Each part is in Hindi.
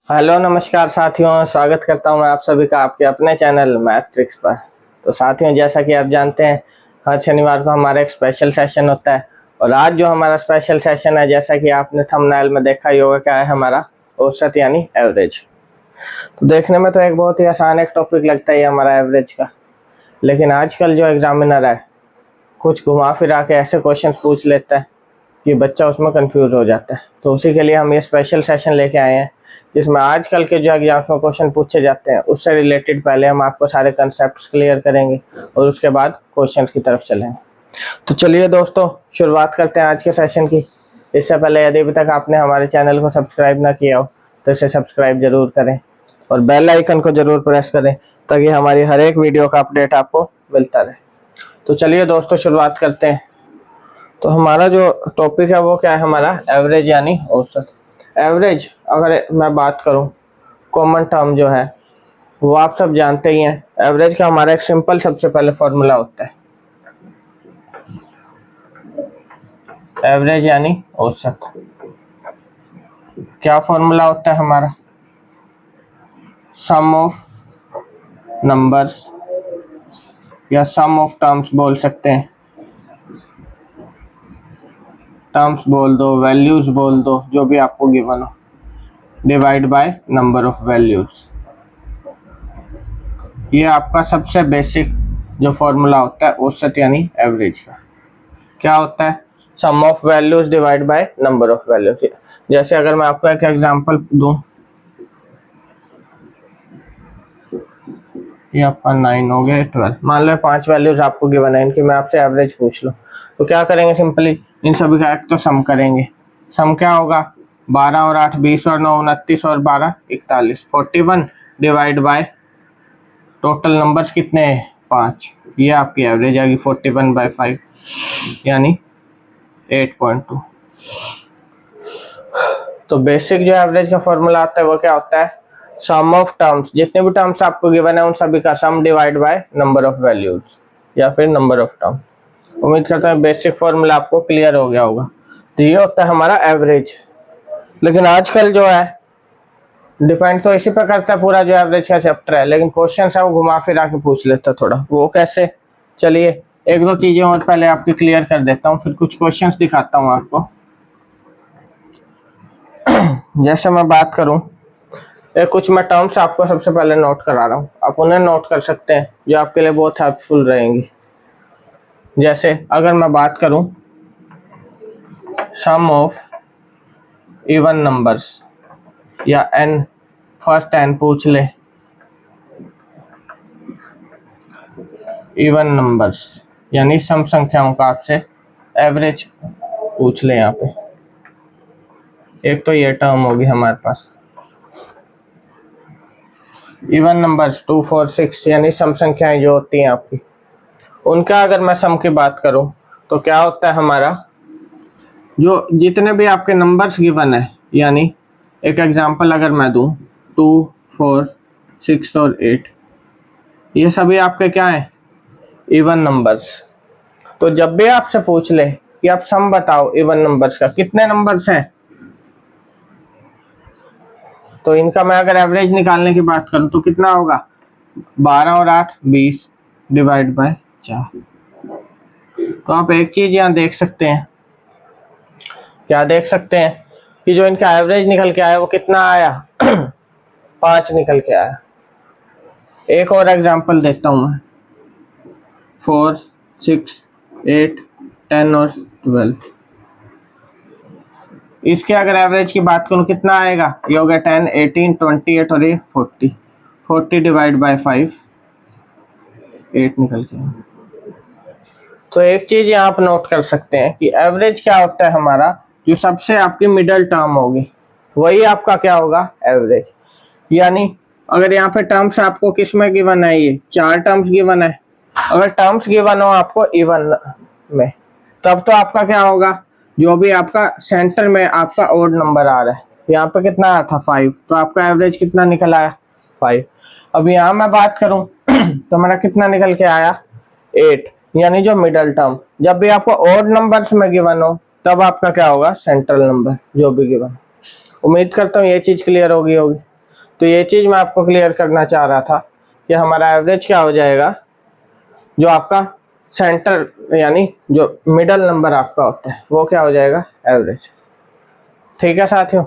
हेलो नमस्कार साथियों, स्वागत करता हूं मैं आप सभी का आपके अपने चैनल मैथ ट्रिक्स पर। तो साथियों, जैसा कि आप जानते हैं, हर शनिवार को हमारा एक स्पेशल सेशन होता है। और आज जो हमारा स्पेशल सेशन है, जैसा कि आपने थंबनेल में देखा ही होगा, क्या है हमारा औसत यानी एवरेज। तो देखने में तो एक बहुत ही आसान एक टॉपिक लगता है हमारा एवरेज का, लेकिन आजकल जो एग्जामिनर है कुछ घुमा फिरा के ऐसे क्वेश्चन पूछ लेता है कि बच्चा उसमें कंफ्यूज हो जाता है। तो उसी के लिए हम ये स्पेशल सेशन लेके आए हैं, जिसमें आजकल के जो एग्जाम्स में क्वेश्चन पूछे जाते हैं उससे रिलेटेड पहले हम आपको सारे कंसेप्ट क्लियर करेंगे और उसके बाद क्वेश्चन की तरफ चलेंगे। तो चलिए दोस्तों, शुरुआत करते हैं आज के सेशन की। इससे पहले यदि अभी तक आपने हमारे चैनल को सब्सक्राइब ना किया हो तो इसे सब्सक्राइब जरूर करें और बेल आइकन को जरूर प्रेस करें, ताकि हमारी हर एक वीडियो का अपडेट आपको मिलता रहे। तो चलिए दोस्तों, शुरुआत करते हैं। तो हमारा जो टॉपिक है वो क्या है, हमारा एवरेज यानी औसत। एवरेज अगर मैं बात करूं, कॉमन टर्म जो है वो आप सब जानते ही हैं। एवरेज का हमारा एक सिंपल सबसे पहले फॉर्मूला होता है, एवरेज यानी औसत। क्या फॉर्मूला होता है हमारा? सम ऑफ नंबर्स या सम ऑफ टर्म्स बोल सकते हैं, टर्म्स बोल दो, वैल्यूज बोल दो, जो भी आपको गिवन हो, divide by number of values. ये आपका सबसे बेसिक जो फॉर्मूला होता है औसत यानी एवरेज का। क्या होता है? Sum of values divide by number of values. जैसे अगर मैं आपको एक एग्जांपल दूं, ये आपका 9 हो गया, 12। मान लो 5 वैल्यूज आपको गिवन है, इनकी मैं आपसे एवरेज पूछ लूं, तो क्या करेंगे? सिंपली इन सभी का एक तो सम करेंगे। सम क्या होगा? 12 और 8 20 और 9 29 और 12 41, 41 डिवाइड बाय टोटल नंबर्स कितने हैं? 5। ये आपकी एवरेज आएगी 41/5 यानी 8.2। तो बेसिक जो एवरेज का फॉर्मूला आता है वो क्या होता है? सम ऑफ टर्म्स, जितने भी टर्म्स आपको गिवन है उन सभी का sum divide by number of values या फिर नंबर ऑफ टर्म्स। उम्मीद करता हूँ बेसिक फॉर्मूला आपको क्लियर हो गया होगा। तो ये होता है हमारा एवरेज। लेकिन आजकल जो है डिपेंड तो इसी पर करता है पूरा जो एवरेज का चैप्टर है, लेकिन क्वेश्चन है वो घुमा फिरा के पूछ लेता है थोड़ा। वो कैसे? चलिए एक दो चीजें और पहले आपकी क्लियर कर देता हूँ, फिर कुछ क्वेश्चंस दिखाता हूँ आपको। जैसे मैं बात करूं, कुछ मैं टर्म्स आपको सबसे पहले नोट करा रहा हूं, आप उन्हें नोट कर सकते हैं, जो आपके लिए बहुत हेल्पफुल रहेंगी। जैसे अगर मैं बात करूं सम ऑफ इवन नंबर्स या n, फर्स्ट n पूछ ले, इवन नंबर्स यानी सम संख्याओं का आपसे एवरेज पूछ ले। यहाँ पे एक तो ये टर्म होगी हमारे पास, इवन नंबर्स 2 4 6 यानी सम संख्याएं जो होती हैं आपकी, उनका अगर मैं सम की बात करूं तो क्या होता है हमारा? जो जितने भी आपके नंबर्स गिवन है, यानी एक एग्जांपल अगर मैं दूं 2 4 6 और 8, ये सभी आपके क्या है? Even numbers. तो जब भी आपसे पूछ ले कि आप सम बताओ इवन नंबर्स का, कितने नंबर्स हैं, तो इनका मैं अगर एवरेज निकालने की बात करूं तो कितना होगा? 12 और 8 20 डिवाइड बाय 4। तो आप एक चीज यहाँ देख सकते हैं, क्या देख सकते हैं कि जो इनका एवरेज निकल के आया वो कितना आया? 5 निकल के आया। एक और एग्जांपल देता हूं मैं, 4 6 8 10 और 12। इसके अगर एवरेज की बात करूं कितना आएगा? ये हो गया 10 18 28 और ये 40। 40 डिवाइड बाय 5 8 निकल के आया। तो एक चीज यहाँ आप नोट कर सकते हैं कि एवरेज क्या होता है हमारा? जो सबसे आपकी मिडल टर्म होगी वही आपका क्या होगा? एवरेज। यानी अगर यहाँ पे टर्म्स आपको किस में गिवन है? ये 4 टर्म्स गिवन है। अगर टर्म्स गिवन हो आपको इवन में, तब तो आपका क्या होगा? जो भी आपका सेंटर में आपका ओड नंबर आ रहा है, यहाँ पे कितना आया था? 5, तो आपका एवरेज कितना निकल आया? 5। अब यहाँ मैं बात करूं तो मेरा कितना निकल के आया? 8, यानी जो मिडल टर्म। जब भी आपको ओड नंबर्स में गिवन हो तब आपका क्या होगा? सेंट्रल नंबर जो भी गिवन। उम्मीद करता हूँ ये चीज क्लियर होगी। तो ये चीज़ मैं आपको क्लियर करना चाह रहा था कि हमारा एवरेज क्या हो जाएगा, जो आपका सेंटर यानी जो मिडल नंबर आपका होता है वो क्या हो जाएगा, एवरेज। ठीक है साथियों।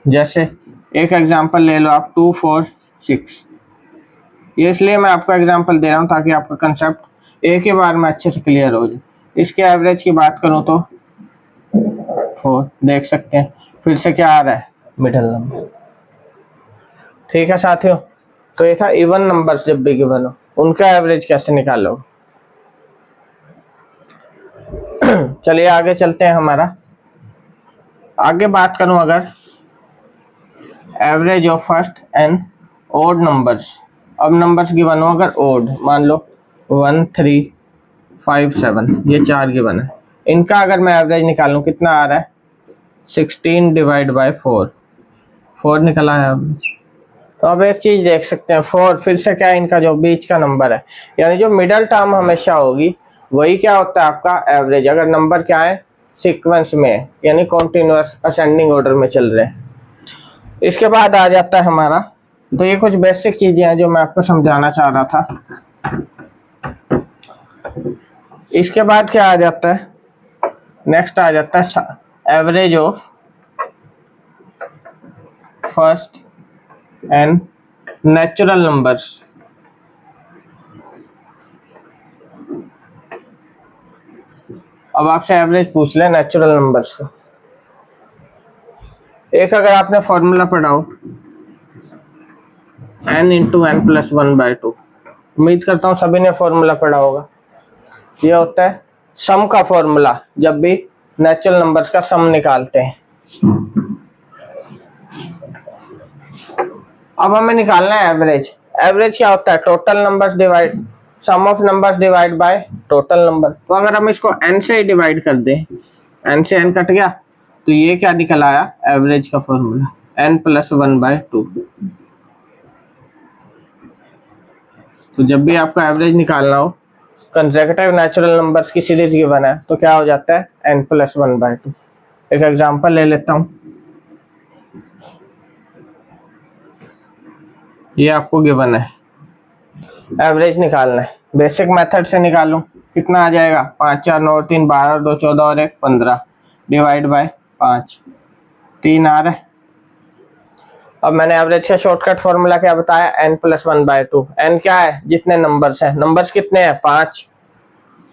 जैसे एक एग्जांपल ले लो आप 2 4 6। ये इसलिए मैं आपको एग्जांपल दे रहा हूँ ताकि आपका कंसेप्ट एक ही बार में अच्छे से क्लियर हो जाए। इसके एवरेज की बात करूँ तो 4 देख सकते हैं, फिर से क्या आ रहा है, मिडल नंबर। ठीक है साथियों, तो ये था इवन नंबर्स जब भी गिवन हो उनका एवरेज कैसे निकालो। चलिए आगे चलते हैं। हमारा आगे बात करूं अगर average of first and odd numbers. अब नंबर्स गिवन हो अगर ओड, मान लो 1 3 5 7, ये 4 गिवन है, इनका अगर मैं एवरेज निकालूं कितना आ रहा है, 16 डिवाइड बाय 4 निकला है। अब तो अब एक चीज देख सकते हैं, 4 फिर से क्या है, इनका जो बीच का नंबर है यानी जो मिडल टर्म हमेशा होगी वही क्या होता है आपका एवरेज, अगर नंबर क्या है सीक्वेंस में यानी कॉन्टिन्यूअस असेंडिंग ऑर्डर में चल रहे हैं। इसके बाद आ जाता है हमारा, तो ये कुछ बेसिक चीजें हैं जो मैं आपको समझाना चाह रहा था। इसके बाद क्या आ जाता है, नेक्स्ट आ जाता है average of first and natural numbers. अब आपसे एवरेज पूछ ले नेचुरल नंबर्स का। एक अगर आपने फॉर्मूला पढ़ा हो n इंटू एन प्लस 1/2, उम्मीद करता हूँ सभी ने फॉर्मूला पढ़ा होगा। ये होता है सम का फॉर्मूला, जब भी नेचुरल नंबर्स का सम निकालते हैं। अब हमें निकालना है एवरेज। एवरेज क्या होता है, total numbers divide sum of numbers divide by total number. तो अगर हम इसको n से ही डिवाइड कर दें, n से n कट गया, तो ये क्या निकल आया, एवरेज का फॉर्मूला n प्लस 1/2। तो जब भी आपको एवरेज निकालना हो, कंसेक्यूटिव नेचुरल नंबर्स की सीरीज गिवन है, तो क्या हो जाता है n प्लस 1/2। एक एग्जांपल ले लेता हूँ, ये आपको गिवन है, एवरेज निकालना है। बेसिक मेथड से निकालूं, कितना आ जाएगा, 5 4 9 3 12 2 14 और 1 15 डिवाइड बाय 5, 3 आ रहा है। अब मैंने एवरेज का शॉर्टकट फॉर्मूला क्या बताया, n प्लस 1/2। n क्या है, जितने नंबर्स हैं, नंबर्स कितने हैं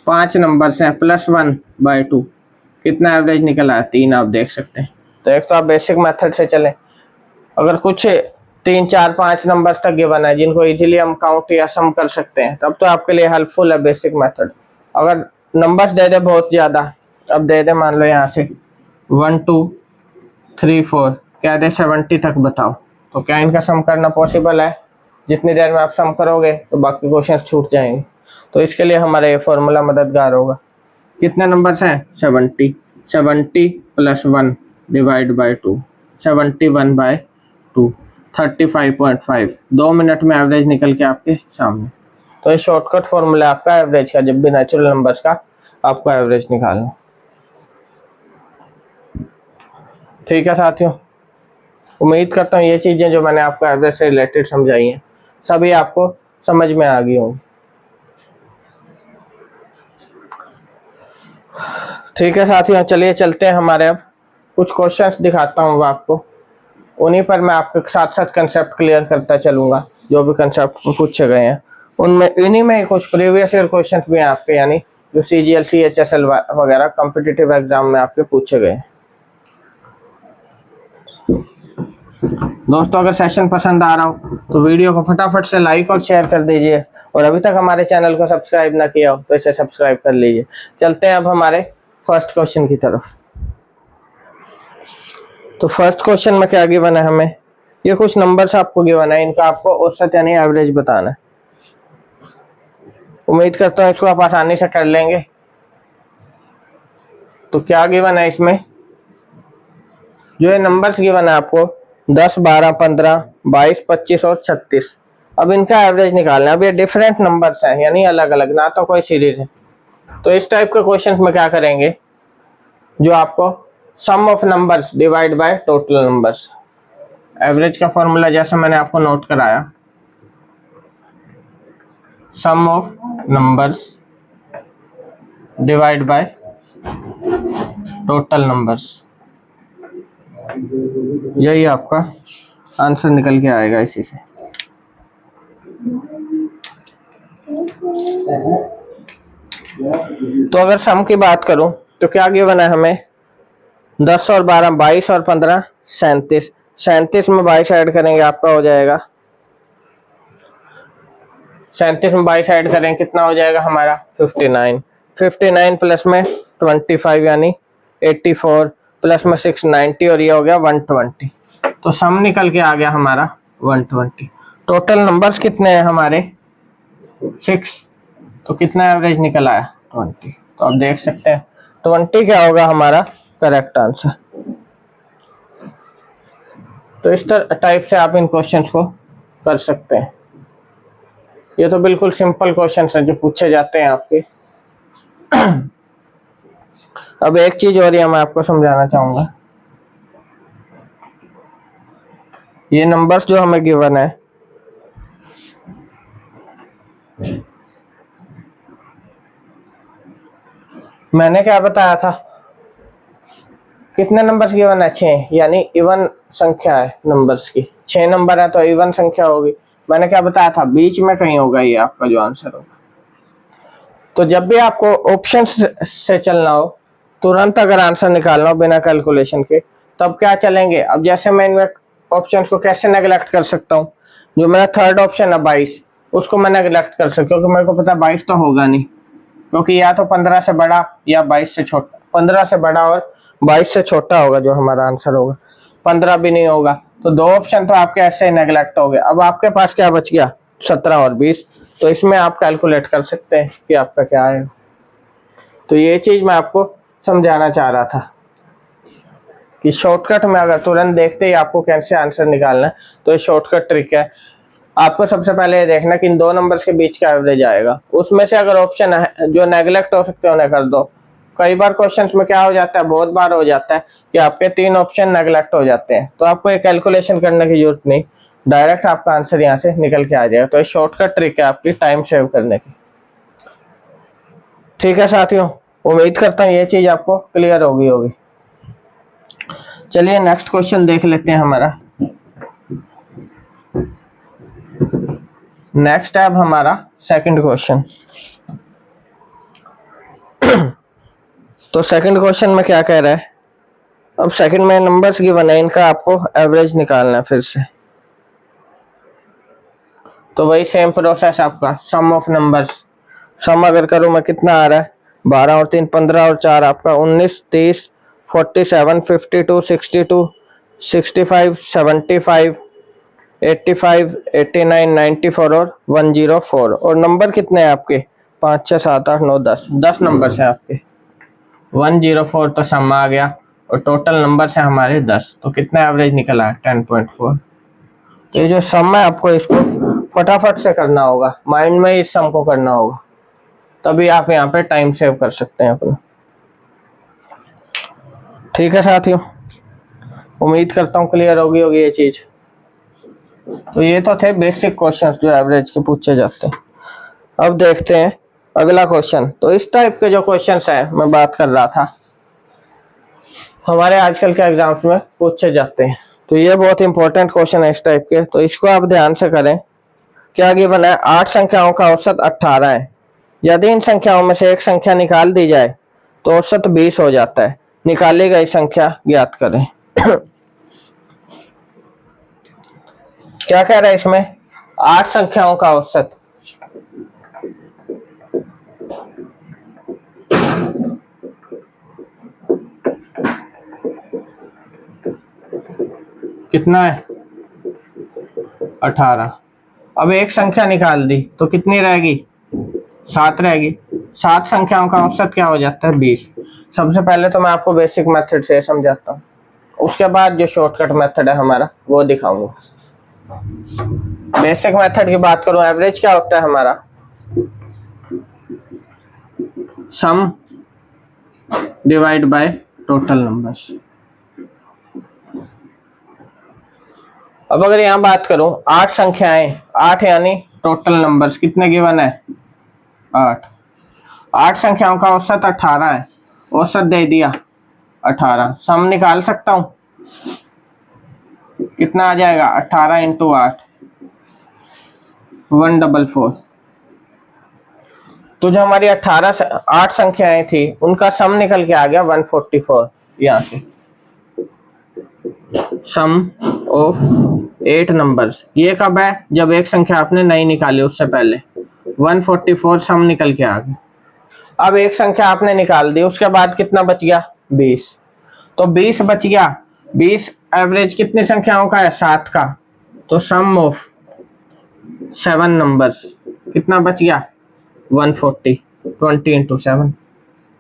5 नंबर्स हैं, प्लस 1/2, कितना एवरेज निकला है 3, आप देख सकते हैं। तो एक तो आप बेसिक मेथड से चलें, अगर कुछ 3 4 5 नंबर्स तक गिवन है जिनको इजीली हम काउंट या सम कर सकते हैं, तब तो आपके लिए हेल्पफुल है बेसिक मेथड। अगर नंबर्स दे दे बहुत ज़्यादा, अब दे दे मान लो यहाँ से 1 2 3 4, क्या दे 70 तक बताओ, तो क्या इनका सम करना पॉसिबल है? जितनी देर में आप सम करोगे तो बाकी क्वेश्चन छूट जाएंगे। तो इसके लिए हमारा ये फॉर्मूला मददगार होगा। कितने नंबर्स हैं, 70 प्लस 1 डिवाइड बाय 2, 71/2, 35.5। 2 मिनट में एवरेज निकल के आपके सामने। तो ये शॉर्टकट फॉर्मूला आपका एवरेज का, जब भी नेचुरल नंबर्स का आपको एवरेज निकालना। ठीक है साथियों, उम्मीद करता हूँ ये चीज़ें जो मैंने आपको एवरेज से रिलेटेड समझाई हैं सभी आपको समझ में आ गई होंगी। ठीक है साथियों, चलिए चलते हैं हमारे, अब कुछ क्वेश्चंस दिखाता हूँ आपको, उन्हीं पर मैं आपके साथ साथ कंसेप्ट क्लियर करता चलूँगा। जो भी कंसेप्ट पूछे गए हैं उनमें, इन्हीं में कुछ प्रीवियस ईयर क्वेश्चंस भी हैं आपके, यानी जो CGL CHSL वगैरह कॉम्पिटिटिव एग्जाम में आपके पूछे गए हैं। दोस्तों अगर सेशन पसंद आ रहा हो तो वीडियो को फटाफट से लाइक और शेयर कर दीजिए, और अभी तक हमारे चैनल को सब्सक्राइब ना किया हो तो इसे सब्सक्राइब कर लीजिए। चलते हैं अब हमारे फर्स्ट क्वेश्चन की तरफ। तो फर्स्ट क्वेश्चन में क्या गिवन है हमें, ये कुछ नंबर्स आपको गिवन है, इनका आपको औसत यानी एवरेज बताना है। उम्मीद करता हूँ इसको आप आसानी से कर लेंगे। तो क्या गिवन है इसमें, जो ये नंबर्स गिवन है आपको 10 12 15 22 25 और 36, अब इनका एवरेज निकालना है। अब ये डिफरेंट नंबर्स हैं यानी अलग अलग, ना तो कोई सीरीज है। तो इस टाइप के क्वेश्चन में क्या करेंगे, जो आपको sum of numbers divide by total numbers. Average का फॉर्मूला जैसा मैंने आपको नोट कराया, sum of numbers divide by total numbers, यही आपका आंसर निकल के आएगा इसी से। तो अगर सम की बात करूं तो क्या गिवन है हमें, 10 और 12 22 और 15 37। 37 में 22 ऐड करेंगे आपका हो जाएगा, 37 में 22 ऐड करेंगे कितना हो जाएगा हमारा 59। 59 प्लस में 25 यानी 84 प्लस में 6 90 और ये हो गया 120। तो सम निकल के आ गया हमारा 120। टोटल नंबर्स कितने हैं हमारे 6, तो कितना एवरेज निकल आया 20। तो आप देख सकते हैं 20 क्या होगा हमारा करेक्ट आंसर। तो इस टाइप से आप इन क्वेश्चंस को कर सकते हैं। ये तो बिल्कुल सिंपल क्वेश्चंस हैं जो पूछे जाते हैं आपके। अब एक चीज और मैं आपको समझाना चाहूंगा, ये नंबर्स जो हमें गिवन है मैंने क्या बताया था, कितने नंबर्स गिवन है 6, यानी इवन संख्या है नंबर्स की, 6 नंबर है तो इवन संख्या होगी। मैंने क्या बताया था, बीच में कहीं होगा ये आपका जो आंसर होगा। तो जब भी आपको ऑप्शन से चलना हो, तुरंत अगर आंसर निकालना हो बिना कैलकुलेशन के, तब क्या चलेंगे। अब जैसे मैं इनमें ऑप्शन को कैसे नेगलेक्ट कर सकता हूँ, जो मेरा थर्ड ऑप्शन है 22, उसको मैं नेगलेक्ट कर सकता हूँ क्योंकि मेरे को पता 22 तो होगा नहीं, क्योंकि या तो 15 से बड़ा या 22 से छोटा, 15 से बड़ा और 22 से छोटा होगा जो हमारा आंसर होगा। 15 भी नहीं होगा, तो 2 ऑप्शन तो आपके ऐसे ही नेगलेक्ट हो गए। अब आपके पास क्या बच गया 17 और 20, तो इसमें आप कैलकुलेट कर सकते हैं कि आपका क्या आएगा। तो ये चीज मैं आपको समझाना चाह रहा था कि शॉर्टकट में अगर तुरंत देखते ही आपको कैसे आंसर निकालना है, तो ये शॉर्टकट ट्रिक है। आपको सबसे पहले ये देखना कि इन 2 नंबर्स के बीच का एवरेज आएगा, उसमें से अगर ऑप्शन है जो नेगलेक्ट हो सकते हैं उन्हें कर दो। कई बार क्वेश्चंस में क्या हो जाता है, बहुत बार हो जाता है कि आपके 3 ऑप्शन नेगलेक्ट हो जाते हैं, तो आपको ये कैलकुलेशन करने की जरूरत नहीं, डायरेक्ट आपका आंसर यहाँ से निकल के आ जाएगा। तो ये शॉर्टकट ट्रिक है आपकी टाइम सेव करने की। ठीक है साथियों, उम्मीद करता हूँ ये चीज आपको क्लियर होगी। चलिए नेक्स्ट क्वेश्चन देख लेते हैं हमारा। नेक्स्ट है अब हमारा सेकंड क्वेश्चन। तो सेकंड क्वेश्चन में क्या कह रहा है, अब सेकंड में नंबर्स गिवन है, इनका आपको एवरेज निकालना है फिर से। तो वही सेम प्रोसेस आपका, सम ऑफ नंबर्स। सम अगर करूं मैं कितना आ रहा है, 12 और 3 15 और 4 आपका 19 30 47 52 62 65 75 85 89 94 और 104। और नंबर कितने हैं आपके 5 6 7 8 9 10 नंबर है आपके। 104 तो सम आ गया और टोटल नंबर है हमारे 10, तो कितना एवरेज निकला 10.4। तो ये जो सम है आपको इसको फटाफट से करना होगा, माइंड में इस सम को करना होगा, तभी आप यहाँ पे टाइम सेव कर सकते हैं अपना। ठीक है साथियों, उम्मीद करता हूँ क्लियर होगी ये चीज। तो ये तो थे बेसिक क्वेश्चंस जो एवरेज के पूछे जाते हैं। अब देखते हैं अगला क्वेश्चन। तो इस टाइप के जो क्वेश्चंस हैं मैं बात कर रहा था, हमारे आजकल के एग्जाम्स में पूछे जाते हैं। तो ये बहुत इंपॉर्टेंट क्वेश्चन है इस टाइप के, तो इसको आप ध्यान से करें। क्या गिवन है, 8 संख्याओं का औसत 18 है। यदि इन संख्याओं में से एक संख्या निकाल दी जाए तो औसत 20 हो जाता है। निकाली गई संख्या ज्ञात करें। क्या कह रहा है इसमें, 8 संख्याओं का औसत, कितना है 18। अब एक संख्या निकाल दी तो कितनी रहेगी 7 रहेगी। 7 संख्याओं का औसत क्या हो जाता है 20। सबसे पहले तो मैं आपको बेसिक मेथड से समझाता हूँ, उसके बाद जो शॉर्टकट मेथड है हमारा वो दिखाऊंगा। बेसिक मेथड की बात करूं, एवरेज क्या होता है हमारा, सम डिवाइड बाय टोटल नंबर्स। अब अगर यहाँ बात करूं 8 संख्याएं, 8 यानी टोटल नंबर्स कितने गिवन है 8, 8 संख्याओं का औसत 18 है, औसत दे दिया 18, सम निकाल सकता हूं, कितना आ जाएगा 18 इंटू 8 144। तो जो हमारी 8 संख्याएं थी उनका सम निकल के आ गया 144। यहाँ से सम ऑफ 8 नंबर्स, ये कब है जब एक संख्या आपने नहीं निकाली उससे पहले, 144 सम निकल के आ गया। अब एक संख्या आपने निकाल दी, उसके बाद कितना बच गया 20, तो 20 बच गया, 20 एवरेज कितनी संख्याओं का है 7 का, तो सम ऑफ 7 नंबर्स कितना बच गया 140, 20 इंटू 7,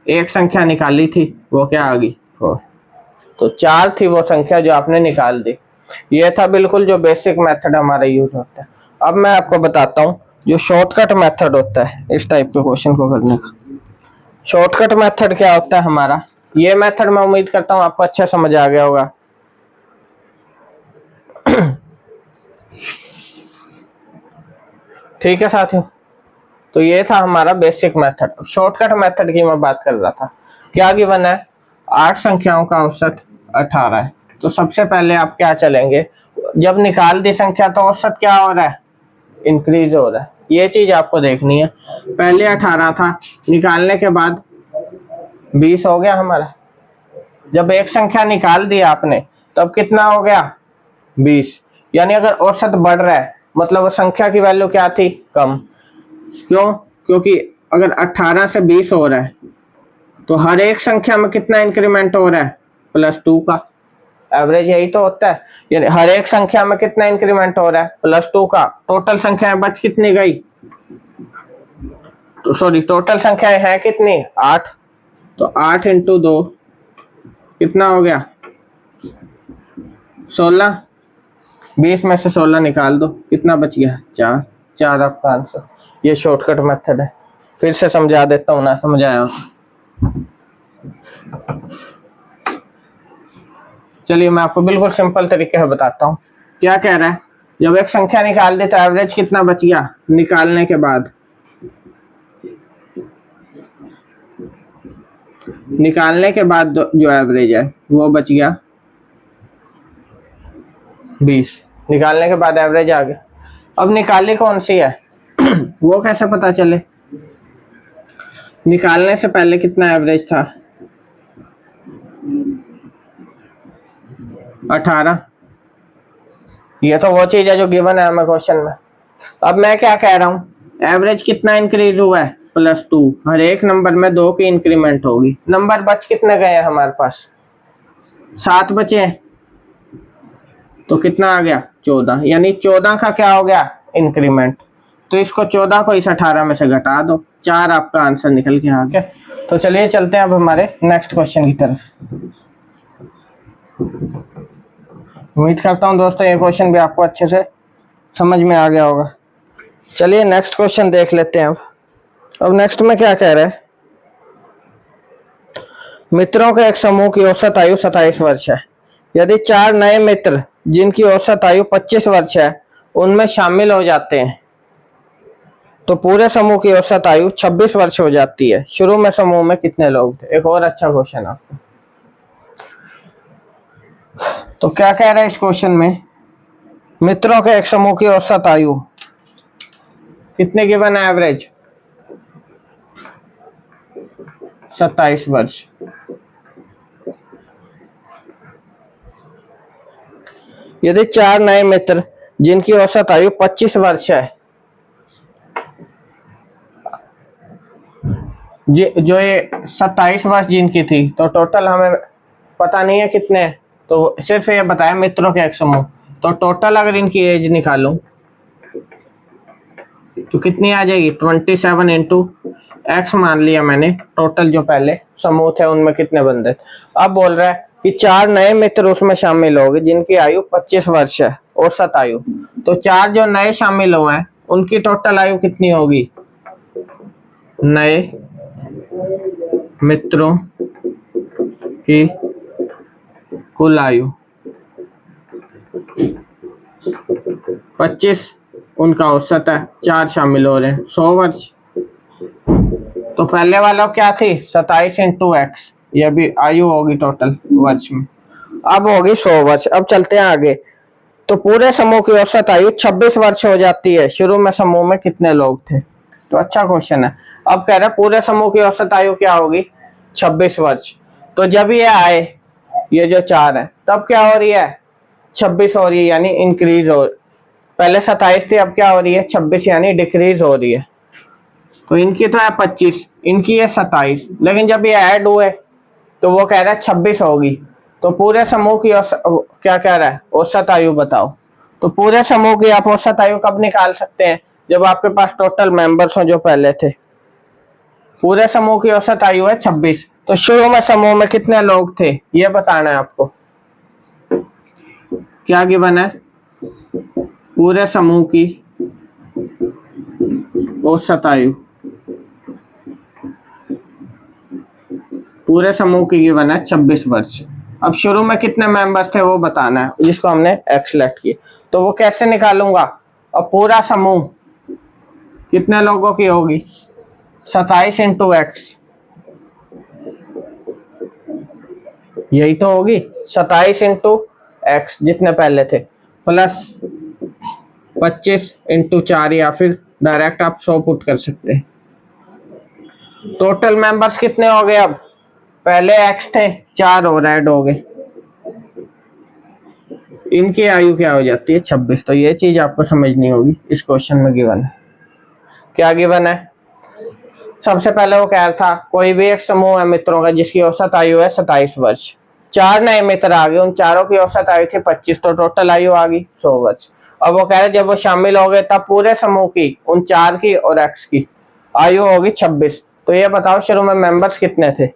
एक संख्या निकाली थी वो क्या आ गई 4, तो 4 थी वो संख्या जो आपने निकाल दी। ये था बिल्कुल जो बेसिक मेथड हमारा यूज होता है। अब मैं आपको बताता हूँ जो शॉर्टकट मेथड होता है इस टाइप के क्वेश्चन को करने का। शॉर्टकट मेथड क्या होता है हमारा, ये मेथड मैं उम्मीद करता हूँ आपको अच्छा समझ आ गया होगा। ठीक है साथियों, तो ये था हमारा बेसिक मेथड। शॉर्टकट मेथड की मैं बात कर रहा था। क्या गिवन है 8 संख्याओं का औसत 18 है, तो सबसे पहले आप क्या चलेंगे, जब निकाल दी संख्या तो औसत क्या हो रहा है इंक्रीज हो रहा है, ये चीज आपको देखनी है। पहले 18 था, निकालने के बाद 20 हो गया हमारा, जब एक संख्या निकाल दी आपने तब कितना हो गया 20, यानी अगर औसत बढ़ रहा है मतलब वो संख्या की वैल्यू क्या थी कम, क्यों, क्योंकि अगर 18 से 20 हो रहा है तो हर एक संख्या में कितना इंक्रीमेंट हो रहा है +2 का, एवरेज यही तो होता है, यानी हर एक संख्या में कितना इंक्रीमेंट हो रहा है +2 का। टोटल संख्याएं बच कितनी गई, तो सॉरी टोटल संख्याएं हैं कितनी 8, तो 8 इंटू 2 कितना हो गया 16, 20 में से 16 निकाल दो कितना बच गया 4, 4 आपका आंसर। ये शॉर्टकट मेथड है, फिर से समझा देता हूँ ना समझ आया। चलिए मैं आपको बिल्कुल सिंपल तरीके से बताता हूँ। क्या कह रहा है, जब एक संख्या निकाल दे तो एवरेज कितना बच गया निकालने के बाद, निकालने के बाद जो एवरेज है वो बच गया 20, निकालने के बाद एवरेज आ गया। अब निकाली कौन सी है वो कैसे पता चले, निकालने से पहले कितना एवरेज था 18, ये तो वो चीज है जो गिवन है हमें क्वेश्चन में। अब मैं क्या कह रहा हूँ, एवरेज कितना इंक्रीज हुआ है +2, हर एक नंबर में 2 की इंक्रीमेंट होगी। नंबर बच कितने गए हैं हमारे पास 7 बचे हैं, तो कितना आ गया 14, यानी 14 का क्या हो गया इंक्रीमेंट, तो इसको 14 को इस 18 में से घटा दो, 4 आपका आंसर निकल के आ गया। तो चलिए चलते हैं अब हमारे नेक्स्ट क्वेश्चन की तरफ। उम्मीद करता हूँ दोस्तों ये क्वेश्चन भी आपको अच्छे से समझ में आ गया होगा। चलिए नेक्स्ट क्वेश्चन देख लेते हैं। अब नेक्स्ट में क्या कह रहा है, मित्रों के एक समूह की औसत आयु 27 वर्ष है। यदि 4 नए मित्र जिनकी औसत आयु 25 वर्ष है उनमें शामिल हो जाते हैं तो पूरे समूह की औसत आयु 26 वर्ष हो जाती है। शुरू में समूह में कितने लोग थे। एक और अच्छा क्वेश्चन आपको, तो क्या कह रहा है इस क्वेश्चन में, मित्रों के एक समूह की औसत आयु कितने गिवन है एवरेज 27 वर्ष। यदि 4 नए मित्र जिनकी औसत आयु 25 वर्ष है, जो ये 27 वर्ष जिनकी थी, तो टोटल हमें पता नहीं है कितने, तो सिर्फ ये बताया मित्रों के एक समूह, तो टोटल अगर इनकी एज निकालूं तो कितनी आ जाएगी 27 इंटू x मान लिया मैंने, टोटल जो पहले समूह थे उनमें कितने बंदे। अब बोल रहा है कि 4 नए मित्र उसमें शामिल हो गए जिनकी आयु 25 वर्ष है औसत आयु, तो 4 जो नए शामिल हुए हैं उनकी टोटल आयु कितनी होगी, नए मित्रों की कुल आयु 25 उनका औसत है, 4 शामिल हो रहे हैं, 100 वर्ष। तो पहले वाला क्या थी 27 इंटू एक्स, ये भी आयु होगी टोटल वर्ष में, अब होगी 100 वर्ष। अब चलते हैं आगे। तो पूरे समूह की औसत आयु 26 वर्ष हो जाती है। शुरू में समूह में कितने लोग थे? तो अच्छा क्वेश्चन है। अब कह रहे हैं पूरे समूह की औसत आयु क्या होगी 26 वर्ष। तो जब ये आए, ये जो 4 है, तब क्या हो रही है 26 हो रही है, यानी इंक्रीज हो। पहले 27 थी, अब क्या हो रही है 26, यानी डिक्रीज हो रही है। तो इनकी तो है 25, इनकी है 27, लेकिन जब ये ऐड हुए तो वो कह रहा है 26 होगी। तो पूरे समूह की क्या कह रहा है औसत आयु बताओ। तो पूरे समूह की आप औसत आयु कब निकाल सकते हैं? जब आपके पास टोटल मेंबर्स हो जो पहले थे। पूरे समूह की औसत आयु है 26, तो शुरू में समूह में कितने लोग थे ये बताना है आपको। क्या गिवन है? पूरे समूह की औसत आयु, पूरे समूह की गिवन है 26 वर्ष। अब शुरू में कितने मेंबर्स थे वो बताना है, जिसको हमने एक्स सेलेक्ट किया। तो वो कैसे निकालूंगा? और पूरा समूह कितने लोगों की होगी 27 इंटू एक्स, यही तो होगी 27 इंटू एक्स जितने पहले थे, प्लस 25 इंटू 4, या फिर डायरेक्ट आप 100 पुट कर सकते हैं। टोटल मेंबर्स कितने हो गए? अब पहले एक्स थे, 4 और ऐड हो गए, इनकी आयु क्या हो जाती है 26। तो ये चीज आपको समझनी होगी, इस क्वेश्चन में गिवन है। क्या गिवन है? सबसे पहले वो कह रहा था कोई भी एक समूह है मित्रों का जिसकी औसत आयु है 27 वर्ष। 4 नए मित्र आ गए, उन चारों की औसत आयु थी 25, तो टोटल आयु आ गई 100 वर्ष। अब वो कह रहे जब वो शामिल हो गए तब पूरे समूह की, उन 4 की और एक्स की आयु होगी 26। तो ये बताओ शुरू में मेंबर्स कितने थे?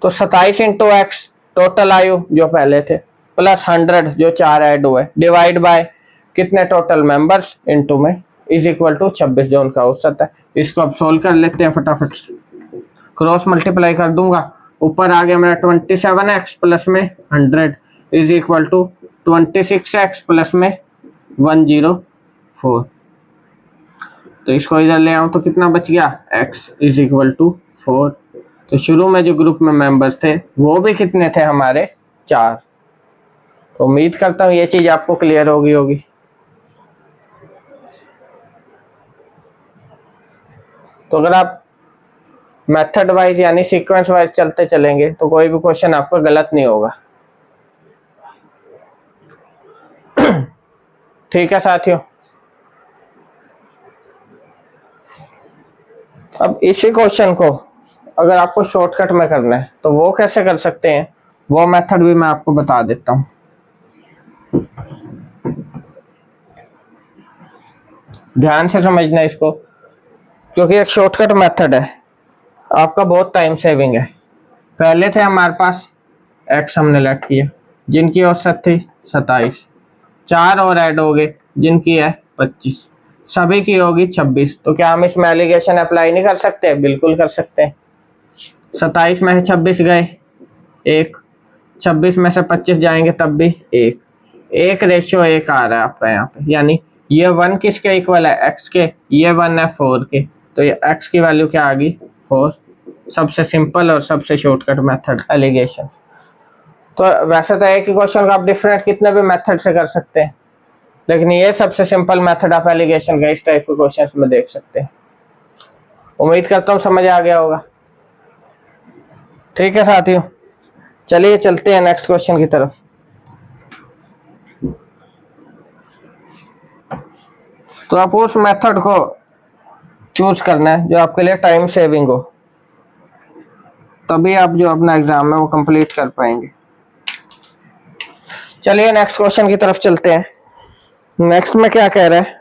तो 27 इंटू एक्स टोटल आयु जो पहले थे, प्लस 100 जो 4 ऐड हुए, डिवाइड बाय कितने टोटल मेंबर्स इंटू में, इज इक्वल टू 26 जो उनका औसत है। इसको अब सोल्व कर लेते हैं फटाफट। क्रॉस मल्टीप्लाई कर दूंगा, ऊपर आ गया मेरा 27x प्लस में 100 is equal to 26x plus में 104। तो इसको इधर ले आऊं तो कितना बच गया x इज इक्वल टू 4। तो शुरू में जो ग्रुप में मेंबर्स थे वो भी कितने थे हमारे 4। तो उम्मीद करता हूँ ये चीज आपको क्लियर होगी। तो अगर आप मेथड वाइज यानी सीक्वेंस वाइज चलते चलेंगे तो कोई भी क्वेश्चन आपको गलत नहीं होगा। ठीक है साथियों, अब इसी क्वेश्चन को अगर आपको शॉर्टकट में करना है तो वो कैसे कर सकते हैं, वो मेथड भी मैं आपको बता देता हूं। ध्यान से समझना इसको, क्योंकि एक शॉर्टकट मेथड है, आपका बहुत टाइम सेविंग है। पहले थे हमारे पास एक्स हमने लेट किया जिनकी औसत थी 27, 4 और ऐड हो गए जिनकी है 25, सभी की होगी 26। तो क्या हम इसमें एलिगेशन अप्लाई नहीं कर सकते? बिल्कुल कर सकते हैं। 27 में से 26 गए 1, 26 में से 25 जाएंगे तब भी 1 रेशियो 1 आ रहा है आपका यहाँ पे, यानी ये 1 किसके इक्वल है? x के, ये 1 है 4 के, तो ये x की वैल्यू क्या आ गई 4। सबसे सिंपल और सबसे शॉर्टकट मेथड एलिगेशन। तो वैसे तो एक ही क्वेश्चन का आप डिफरेंट कितने भी मेथड से कर सकते हैं, लेकिन ये सबसे सिंपल मेथड ऑफ एलिगेशन का इस टाइप के क्वेश्चन में देख सकते हैं। उम्मीद करता हूँ समझ आ गया होगा। ठीक है साथियों, चलिए चलते हैं नेक्स्ट क्वेश्चन की तरफ। तो आपको उस मेथड को चूज करना है जो आपके लिए टाइम सेविंग हो, तभी आप जो अपना एग्जाम है वो कंप्लीट कर पाएंगे। चलिए नेक्स्ट क्वेश्चन की तरफ चलते हैं। नेक्स्ट में क्या कह रहा है?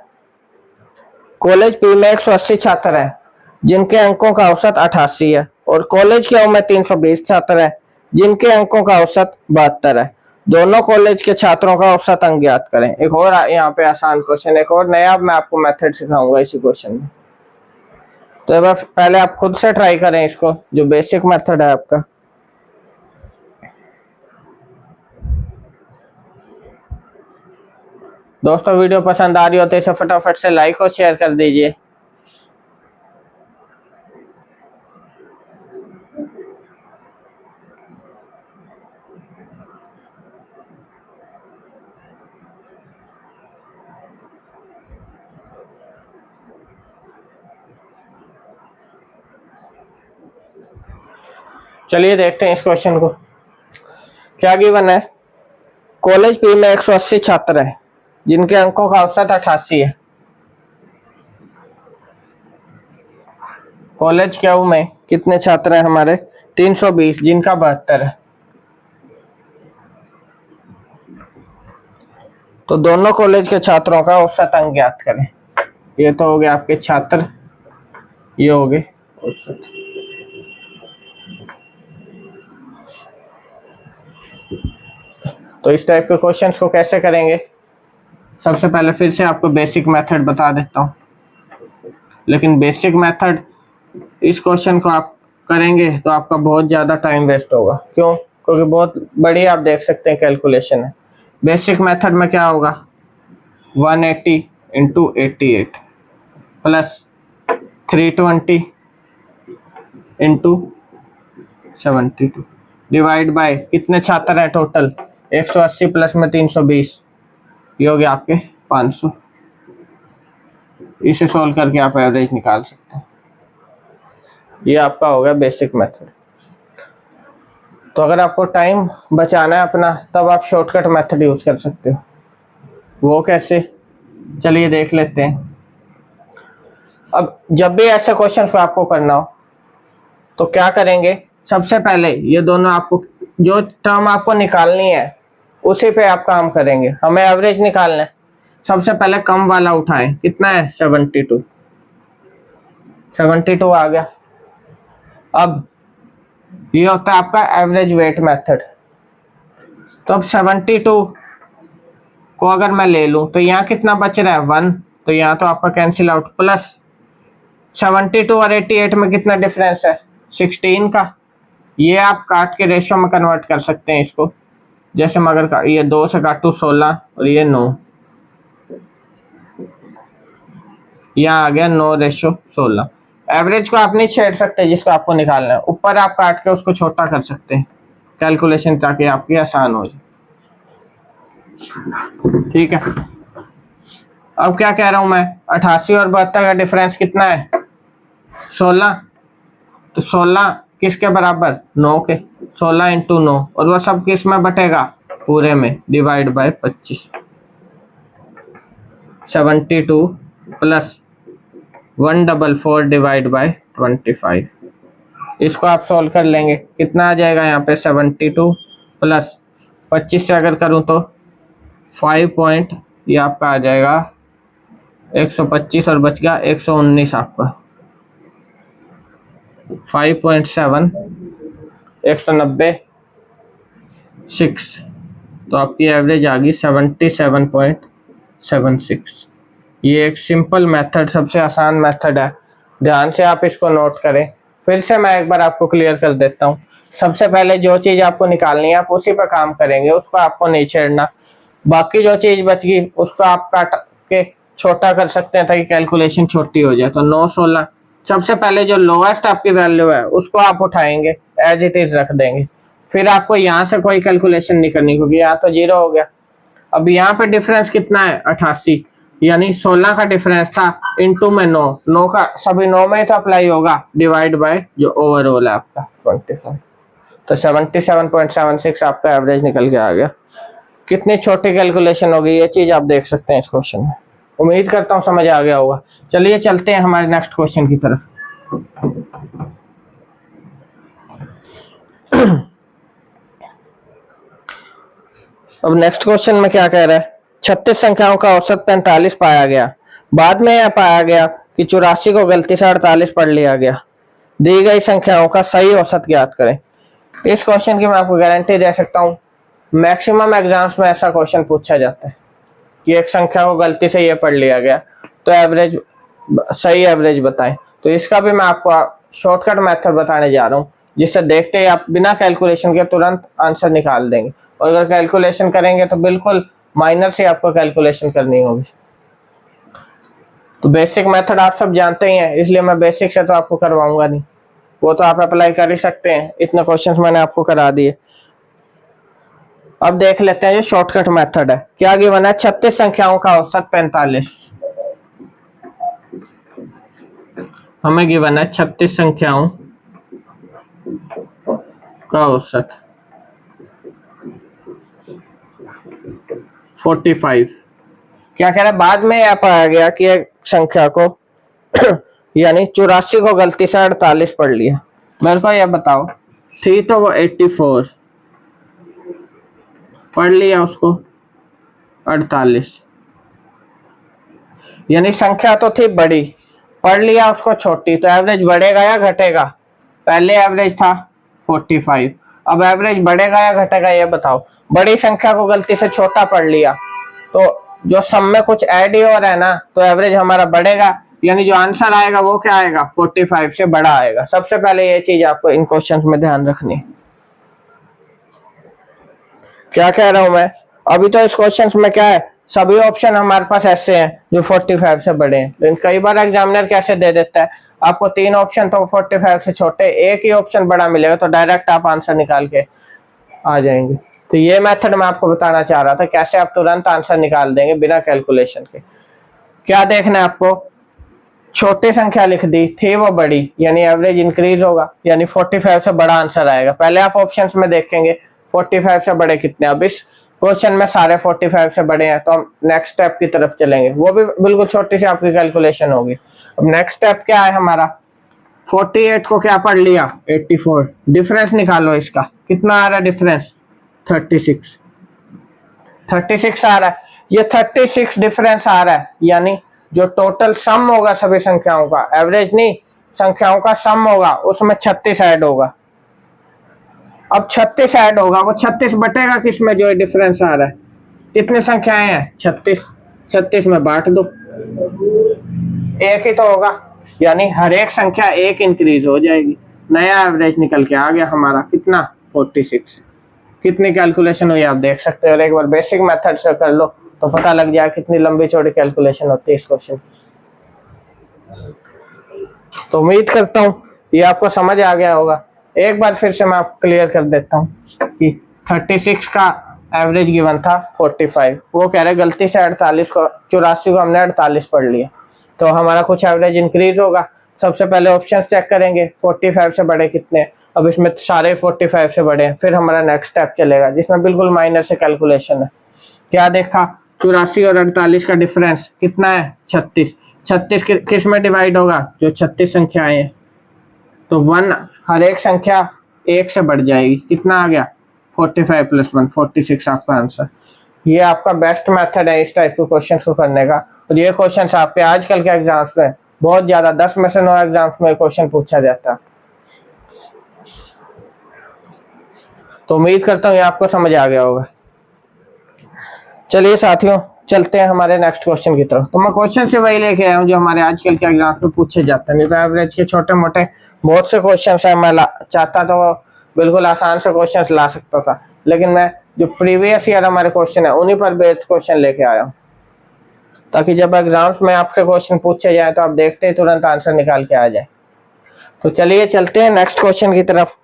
कॉलेज पी में 180 छात्र है जिनके अंकों का औसत 88 है, और कॉलेज के में 320 छात्र है जिनके अंकों का औसत 72 है। दोनों कॉलेज के छात्रों का औसत अंक ज्ञात करें। एक और यहाँ पे आसान क्वेश्चन, एक और नया मैं आपको मेथड सिखाऊंगा इसी क्वेश्चन में। तो एक बार पहले आप खुद से ट्राई करें इसको, जो बेसिक मेथड है आपका। दोस्तों वीडियो पसंद आ रही हो तो इसे फटाफट से लाइक और शेयर कर दीजिए। चलिए देखते हैं इस क्वेश्चन को। क्या गिवन है, कॉलेज पी में 180 छात्र हैं जिनके अंकों का औसत 88 है। कॉलेज क्यू में कितने छात्र हैं हमारे, 320 जिनका 72 है। तो दोनों कॉलेज के छात्रों का औसत अंक ज्ञात करें। ये तो हो गए आपके छात्र, ये हो गए औसत। तो इस टाइप के क्वेश्चंस को कैसे करेंगे, सबसे पहले फिर से आपको बेसिक मेथड बता देता हूँ। लेकिन बेसिक मेथड इस क्वेश्चन को आप करेंगे तो आपका बहुत ज़्यादा टाइम वेस्ट होगा। क्यों? क्योंकि बहुत बड़ी आप देख सकते हैं कैलकुलेशन है। बेसिक मेथड में क्या होगा, 180 into 88 plus 320 into 72 divide by कितने छात्र हैं टोटल, 180 प्लस में 320, ये हो गया आपके 500। इसे सोल्व करके आप एवरेज निकाल सकते हैं। ये आपका होगा बेसिक मेथड। तो अगर आपको टाइम बचाना है अपना, तब आप शॉर्टकट मेथड यूज कर सकते हो। वो कैसे, चलिए देख लेते हैं। अब जब भी ऐसे क्वेश्चन को आपको करना हो तो क्या करेंगे, सबसे पहले ये दोनों आपको जो टर्म आपको निकालनी है उसी पे आप काम करेंगे। हमें एवरेज निकालना है। सबसे पहले कम वाला उठाएं, कितना है 72 आ गया। अब ये होता है आपका एवरेज वेट मेथड। तो अब 72 को अगर मैं ले लूं तो यहाँ कितना बच रहा है 1, तो यहाँ तो आपका कैंसिल आउट, प्लस 72 और 88 में कितना डिफरेंस है 16 का। ये आप काट के रेशियो में कन्वर्ट कर सकते हैं इसको। जैसे मैं अगर ये 2 से काटूँ 16 और ये 9, यहाँ आ गया 9:16। एवरेज को आप नहीं छेड़ सकते जिसको आपको निकालना है, ऊपर आप काट के उसको छोटा कर सकते हैं कैलकुलेशन, ताकि आपकी आसान हो जाए। ठीक है, अब क्या कह रहा हूं मैं, 88 और 72 का डिफरेंस कितना है 16। तो 16 किसके बराबर, 9 के। 16 इंटू 9, और वह सब किस में बटेगा, पूरे में, divide by 25। 72 plus 144 divide by 25। इसको आप सॉल्व कर लेंगे, कितना आ जाएगा यहाँ पे 72 प्लस 25 से अगर करूँ तो 5 पॉइंट, ये आपका आ जाएगा 125 और बच गया 119 आपका 5.7 190 6। तो आपकी एवरेज आ गई 77.76। ये एक सिंपल मेथड, सबसे आसान मेथड है। ध्यान से आप इसको नोट करें। फिर से मैं एक बार आपको क्लियर कर देता हूँ। सबसे पहले जो चीज़ आपको निकालनी है आप उसी पर काम करेंगे, उसको आपको नहीं छेड़ना। बाकी जो चीज़ बच गई उसको आप काट के छोटा कर सकते हैं ताकि कैलकुलेशन छोटी हो जाए। तो 916, सबसे पहले जो लोएस्ट आपकी वैल्यू है उसको आप उठाएंगे, एज इट इज रख देंगे। फिर आपको यहाँ से कोई कैलकुलेशन नहीं करनी, क्योंकि यहाँ तो 0 हो गया। अब यहाँ पे डिफरेंस कितना है 88, यानी 16 का डिफरेंस था, इंटू में 9 का सभी 9 में तो अप्लाई होगा, डिवाइड बाय जो ओवरऑल है आपका 25। तो 77.76 आपका एवरेज निकल के आ गया। कितनी छोटी कैलकुलेशन होगी, ये चीज आप देख सकते हैं इस क्वेश्चन में। उम्मीद करता हूँ समझ आ गया होगा। चलिए चलते हैं हमारे नेक्स्ट क्वेश्चन की तरफ। अब नेक्स्ट क्वेश्चन में क्या कह रहा है, 36 संख्याओं का औसत 45 पाया गया। बाद में यह पाया गया कि 84 को गलती से 48 पढ़ लिया गया। दी गई संख्याओं का सही औसत ज्ञात करें। इस क्वेश्चन की मैं आपको गारंटी दे सकता हूँ, मैक्सिमम एग्जाम्स में ऐसा क्वेश्चन पूछा जाता है कि एक संख्या को गलती से ये पढ़ लिया गया, तो एवरेज, सही एवरेज बताएं। तो इसका भी मैं आपको शॉर्टकट मेथड बताने जा रहा हूँ, जिससे देखते ही आप बिना कैलकुलेशन के तुरंत आंसर निकाल देंगे। और अगर कैलकुलेशन करेंगे तो बिल्कुल माइनर से आपको कैलकुलेशन करनी होगी। तो बेसिक मेथड आप सब जानते ही हैं, इसलिए मैं बेसिक से तो आपको करवाऊंगा नहीं, वो तो आप अप्लाई कर ही सकते हैं, इतने क्वेश्चंस मैंने आपको करा दिए। अब देख लेते हैं जो शॉर्टकट मेथड है। क्या गिवन है? 36 संख्याओं का औसत 45। हमें गिवन है 36 संख्याओं का औसत 45। क्या कह रहा है? बाद में यह पाया गया कि एक संख्या को यानी 84 को गलती से 48 पढ़ लिया। मेरे को यह बताओ, थी तो वो 84, पढ़ लिया उसको 48, यानी संख्या तो थी बड़ी, पढ़ लिया उसको छोटी, तो एवरेज बढ़ेगा या घटेगा? पहले एवरेज था 45, अब एवरेज बढ़ेगा या घटेगा ये बताओ। बड़ी संख्या को गलती से छोटा पढ़ लिया तो जो सम में कुछ ऐड ही हो रहा है ना, तो एवरेज हमारा बढ़ेगा, यानी जो आंसर आएगा वो क्या आएगा? 45 से बड़ा आएगा। सबसे पहले ये चीज आपको इन क्वेश्चंस में ध्यान रखनी है। क्या कह रहा हूं मैं? अभी तो इस क्वेश्चंस में क्या है, सभी ऑप्शन हमारे पास ऐसे हैं जो 45 से बड़े हैं। लेकिन कई बार एग्जामिनर कैसे दे देता है, आपको 3 ऑप्शन तो 45 से छोटे, एक ही ऑप्शन बड़ा मिलेगा, तो डायरेक्ट आप आंसर निकाल के आ जाएंगे। तो ये मेथड मैं आपको बताना चाह रहा था, कैसे आप तुरंत आंसर निकाल देंगे बिना कैलकुलेशन के। क्या देखना है आपको? छोटी संख्या लिख दी, थी वो बड़ी, यानी एवरेज इंक्रीज होगा, यानी 45 से बड़ा आंसर आएगा। पहले आप ऑप्शंस में देखेंगे 45 से बड़े कितने। अब इस क्वेश्चन में सारे 45 से बड़े हैं, तो हम नेक्स्ट स्टेप की तरफ चलेंगे, वो भी बिल्कुल छोटी सी आपकी कैलकुलेशन होगी। अब नेक्स्ट स्टेप क्या है हमारा? 48 को क्या पढ़ लिया? 84, डिफरेंस निकालो इसका, कितना आ रहा है डिफरेंस? 36 आ रहा है। ये 36 डिफरेंस आ रहा है, यानी जो टोटल सम होगा सभी संख्याओं का, एवरेज नहीं, संख्याओं का सम होगा, उसमें 36 ऐड होगा। अब 36 ऐड होगा, वो 36 बटेगा किसमें? जो डिफरेंस आ रहा है, कितनी संख्याएं हैं? 36, 36 में बांट दो, एक ही तो होगा, यानी हर एक संख्या एक इंक्रीज हो जाएगी। नया एवरेज निकल के आ गया हमारा, कितना? 46। कितनी कैलकुलेशन हुई आप देख सकते हो, और एक बार बेसिक मेथड से कर लो तो पता लग जाए कितनी लंबी चौड़ी कैलकुलेशन होती है इस क्वेश्चन। तो उम्मीद करता हूँ ये आपको समझ आ गया होगा। एक बार फिर से मैं आपको क्लियर कर देता हूँ कि 36 का एवरेज गिवन था 45, वो कह रहे गलती से 48 को 84 को हमने 48 पढ़ लिया, तो हमारा कुछ एवरेज इंक्रीज होगा। सबसे पहले ऑप्शन चेक करेंगे 45 से बड़े कितने। अब इसमें सारे 45 से बड़े हैं, फिर हमारा नेक्स्ट स्टेप चलेगा जिसमें बिल्कुल माइनर से कैलकुलेशन है। क्या देखा? 84 और 48 का डिफरेंस कितना है? 36। 36 किस में डिवाइड होगा? जो 36 संख्याएं हैं, तो 1, हर एक संख्या एक से बढ़ जाएगी। कितना आ गया? 45 + 1, 46 आपका आंसर। ये आपका बेस्ट मेथड है इस टाइप के क्वेश्चन को करने का, और ये क्वेश्चन आपके आजकल के एग्जाम्स में बहुत ज्यादा, 10 में से 9 एग्जाम्स में क्वेश्चन पूछा जाता है। तो उम्मीद करता हूँ ये आपको समझ आ गया होगा। चलिए साथियों, चलते हैं हमारे नेक्स्ट क्वेश्चन की तरफ। तो मैं क्वेश्चन से वही लेके आया हूँ जो हमारे आजकल के एग्जाम में पूछे जाते हैं। नहीं तो एवरेज के छोटे मोटे बहुत से क्वेश्चन है, मैं चाहता तो बिल्कुल आसान से क्वेश्चन ला सकता था, लेकिन मैं जो प्रीवियस ईयर हमारे क्वेश्चन है उन्हीं पर बेस्ड क्वेश्चन लेके आया हूँ, ताकि जब एग्जाम्स में आपसे क्वेश्चन पूछे जाए तो आप देखते ही तुरंत आंसर निकाल के आ जाए। तो चलिए चलते हैं नेक्स्ट क्वेश्चन की तरफ।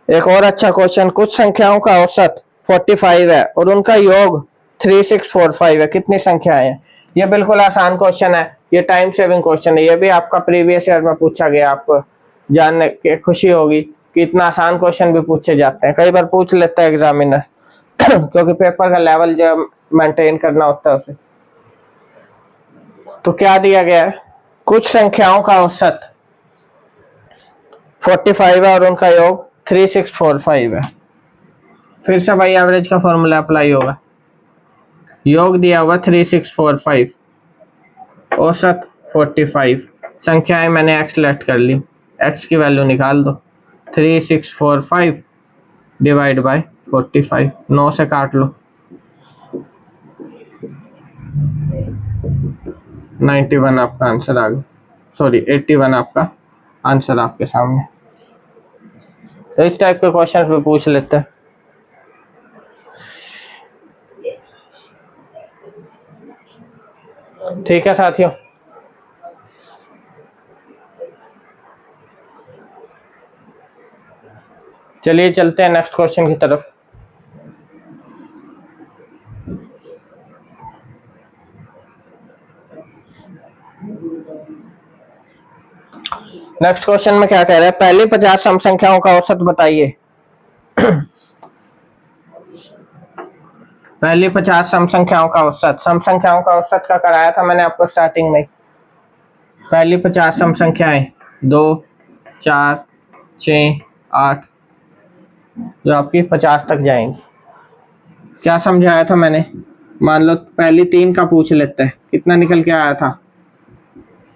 एक और अच्छा क्वेश्चन, कुछ संख्याओं का औसत 45 है और उनका योग 3645 है, कितनी संख्याएं हैं? ये बिल्कुल आसान क्वेश्चन है, ये टाइम सेविंग क्वेश्चन है, ये भी आपका प्रीवियस ईयर में पूछा गया। आपको जानने की खुशी होगी कि इतना आसान क्वेश्चन भी पूछे जाते हैं, कई बार पूछ लेता है एग्जामिनर क्योंकि पेपर का लेवल जो मेंटेन करना होता है उसे। तो क्या दिया गया है? कुछ संख्याओं का औसत 45 है और उनका योग 3645 है। फिर से भाई एवरेज का फॉर्मूला अप्लाई होगा। योग दिया हुआ 3645, औसत 45, संख्याएं मैंने x सेलेक्ट कर ली, x की वैल्यू निकाल दो। 3645 डिवाइड बाय 45, 9 से काट लो, 91 आपका आंसर आ गया, सॉरी 81 आपका आंसर आपके सामने। तो इस टाइप के क्वेश्चन भी पूछ लेते हैं। ठीक है साथियों, चलिए चलते हैं नेक्स्ट क्वेश्चन की तरफ। नेक्स्ट क्वेश्चन में क्या कह रहा है, पहली 50 सम संख्याओं का औसत बताइए। पहली 50 सम संख्याओं का औसत, सम संख्याओं का औसत का कराया था मैंने आपको स्टार्टिंग में। पहली 50 सम संख्याएं 2, 4, 6, 8 जो आपकी 50 तक जाएंगी। क्या समझाया था मैंने, मान लो पहली 3 का पूछ लेते हैं, कितना निकल के आया था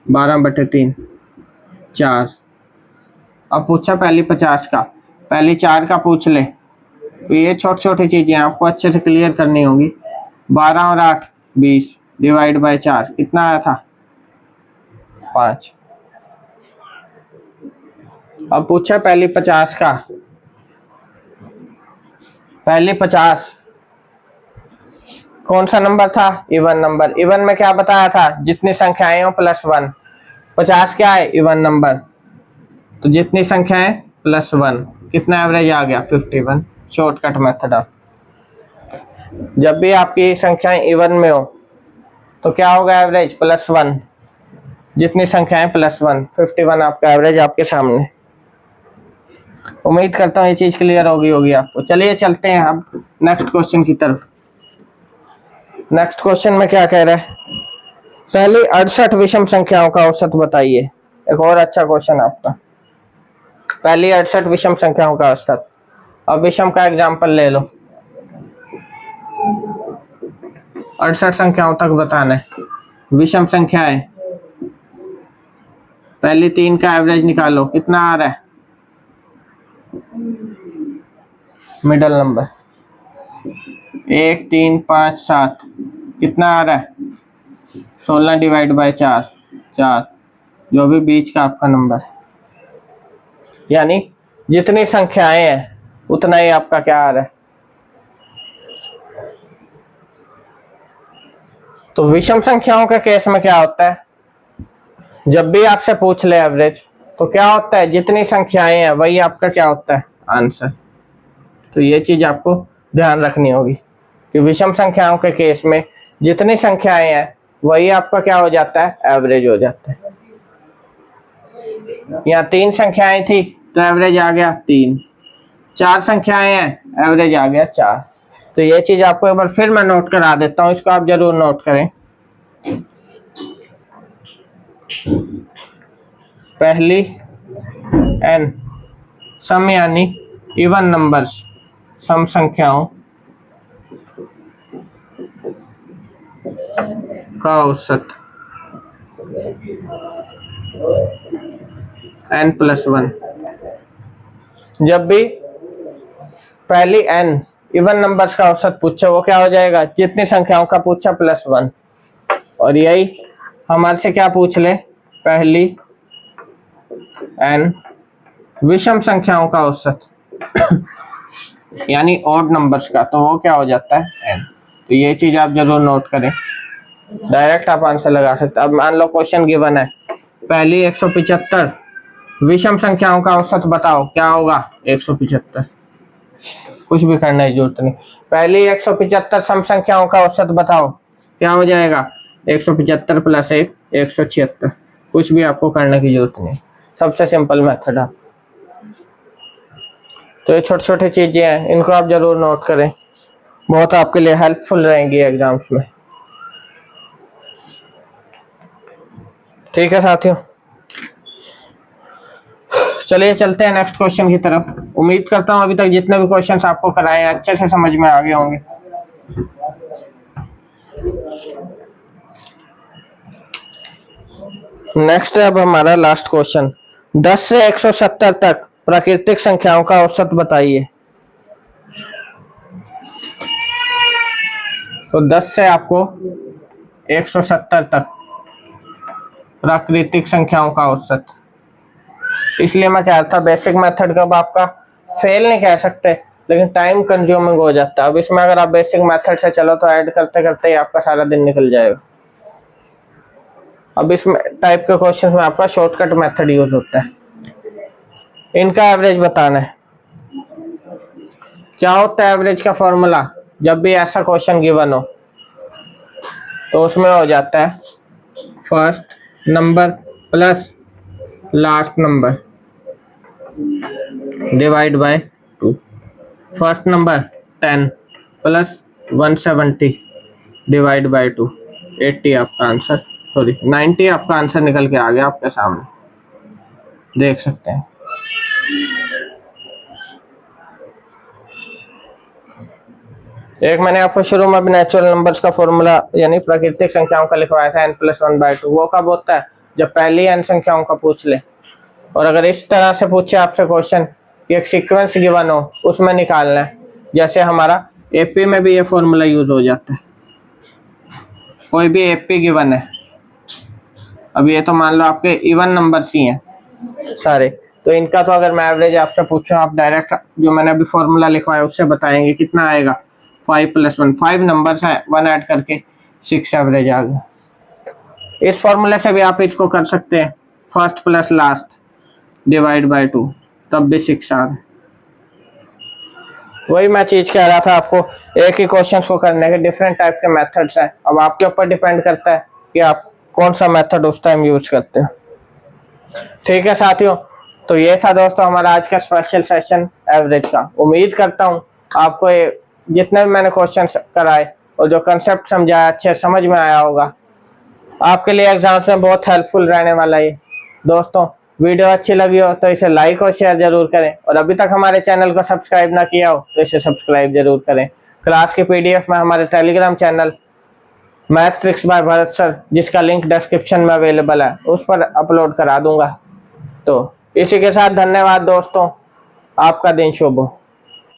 12/3 4। अब पूछा पहली 50 का, पहली 4 का पूछ ले। तो ये छोटी छोटी चीजें आपको अच्छे से क्लियर करनी होगी। 12 और 8 20 डिवाइड बाय 4 कितना आया था 5। अब पूछा पहली 50 का, पहली 50 कौन सा नंबर था, इवन नंबर। इवन में क्या बताया था, जितनी संख्याएं हो +1। 50 क्या है, इवन नंबर, तो जितनी संख्याएं +1 कितना एवरेज आ गया 51। Shortcut method. जब भी आपकी संख्याएं इवन में हो तो क्या होगा एवरेज +1, जितनी संख्याएं +1 51 आपका एवरेज आपके सामने। उम्मीद करता हूँ ये चीज क्लियर होगी आपको। चलिए चलते हैं अब नेक्स्ट क्वेश्चन की तरफ। नेक्स्ट क्वेश्चन में क्या कह रहा है, पहली 68 विषम संख्याओं का औसत बताइए। एक और अच्छा क्वेश्चन आपका, पहली 68 विषम संख्याओं का औसत। अब विषम का एग्जांपल ले लो, 68 संख्याओं तक बताना है। विषम संख्याएं, पहली 3 का एवरेज निकालो, कितना आ रहा है मिडल नंबर 1 3 5 7 कितना आ रहा है 16 डिवाइड बाय 4 4, जो भी बीच का आपका नंबर, यानी जितनी संख्याएं हैं उतना ही आपका क्या आ रहा है। तो विषम संख्याओं के केस में क्या होता है, जब भी आपसे पूछ ले एवरेज तो क्या होता है, जितनी संख्याएं हैं वही आपका क्या होता है आंसर। तो ये चीज आपको ध्यान रखनी होगी कि विषम संख्याओं के केस में जितनी संख्याएं हैं वही आपका क्या हो जाता है, एवरेज हो जाता है। यहाँ 3 संख्याएं थी तो एवरेज आ गया 3, 4 संख्याएं हैं एवरेज आ गया 4। तो ये चीज आपको एक बार फिर मैं नोट करा देता हूँ, इसको आप जरूर नोट करें। पहली n सम यानी इवन नंबर्स, सम संख्याओं का औसत n+1। जब भी पहली n इवन नंबर्स का औसत पूछे वो क्या हो जाएगा, जितनी संख्याओं का पूछा +1। और यही हमारे से क्या पूछ ले, पहली n विषम संख्याओं का औसत यानी ऑड नंबर्स का, तो वो क्या हो जाता है n। तो ये चीज आप जरूर नोट करें, डायरेक्ट आप आंसर लगा सकते। अब मान लो क्वेश्चन गिवन है, पहली 175 विषम संख्याओं का औसत बताओ, क्या होगा 175। कुछ भी करने की जरूरत नहीं, पहली 175 सम संख्याओं का औसत बताओ, क्या हो जाएगा 175 + 1 176। कुछ भी आपको करने की जरूरत नहीं, सबसे सिंपल मेथड है। तो ये छोटी छोटी चीजें हैं, इनको आप जरूर नोट करें, बहुत आपके लिए हेल्पफुल रहेंगी एग्जाम्स में। ठीक है साथियों, चलिए चलते हैं नेक्स्ट क्वेश्चन की तरफ। उम्मीद करता हूं अभी तक जितने भी क्वेश्चंस आपको कराए हैं अच्छे से समझ में आ गए होंगे। नेक्स्ट है अब हमारा लास्ट क्वेश्चन, 10 से 170 तक प्राकृतिक संख्याओं का औसत बताइए। तो 10 से आपको 170 तक प्राकृतिक संख्याओं का औसत, इसलिए मैं कह रहा था बेसिक मेथड का आपका फेल नहीं कह सकते, लेकिन टाइम कंज्यूमिंग हो जाता है। अब इसमें अगर आप बेसिक मेथड से चलो तो ऐड करते करते ही आपका सारा दिन निकल जाएगा। अब इस टाइप के क्वेश्चन में आपका शॉर्टकट मेथड यूज होता है। इनका एवरेज बताना है। क्या होता है एवरेज का फॉर्मूला? जब भी ऐसा क्वेश्चन गिवन हो तो उसमें हो जाता है first number plus last number divide by 2। First number 10 plus 170 divide by 2, 80 आपका आंसर, सॉरी 90 आपका आंसर निकल के आ गया आपके सामने, देख सकते हैं। एक मैंने आपको शुरू में भी नेचुरल नंबर्स का फॉर्मूला यानी प्राकृतिक संख्याओं का लिखवाया था n+1/2। वो कब होता है? जब पहली n संख्याओं का पूछ ले। और अगर इस तरह से पूछे आपसे क्वेश्चन कि एक सीक्वेंस गिवन हो उसमें निकालना है, जैसे हमारा एपी में भी ये फॉर्मूला यूज हो जाता है। कोई भी एपी गिवन है, अब ये तो मान लो आपके इवन नंबर्स ही हैं सारे, तो इनका तो अगर मैं एवरेज आपसे पूछूं आप डायरेक्ट जो मैंने अभी फॉर्मूला लिखवाया उससे बताएंगे कितना आएगा। 5+1, 5 नंबर्स है, 1 ऐड करके 6 एवरेज आ गया। इस फॉर्मूले से भी आप इसको कर सकते हैं, first plus last divide by 2, तब भी 6 आ गया। वही मैं चीज कह रहा था आपको, एक ही क्वेश्चन को करने के डिफरेंट टाइप के मेथड्स हैं। अब आपके ऊपर डिपेंड करता है कि आप कौन सा मेथड उस टाइम यूज करते हो। ठीक है साथियों, तो ये था दोस्तों हमारा आज का स्पेशल सेशन एवरेज का। उम्मीद करता हूँ आपको जितने भी मैंने क्वेश्चन कराए और जो कंसेप्ट समझाया अच्छे समझ में आया होगा। आपके लिए एग्जाम्स में बहुत हेल्पफुल रहने वाला है। दोस्तों वीडियो अच्छी लगी हो तो इसे लाइक और शेयर जरूर करें, और अभी तक हमारे चैनल को सब्सक्राइब ना किया हो तो इसे सब्सक्राइब जरूर करें। क्लास की पीडीएफ में हमारे Telegram channel maths tricks bye Bharat sir, जिसका लिंक डिस्क्रिप्शन में अवेलेबल है, उस पर अपलोड करा दूंगा। तो इसी के साथ धन्यवाद दोस्तों, आपका दिन शुभ हो।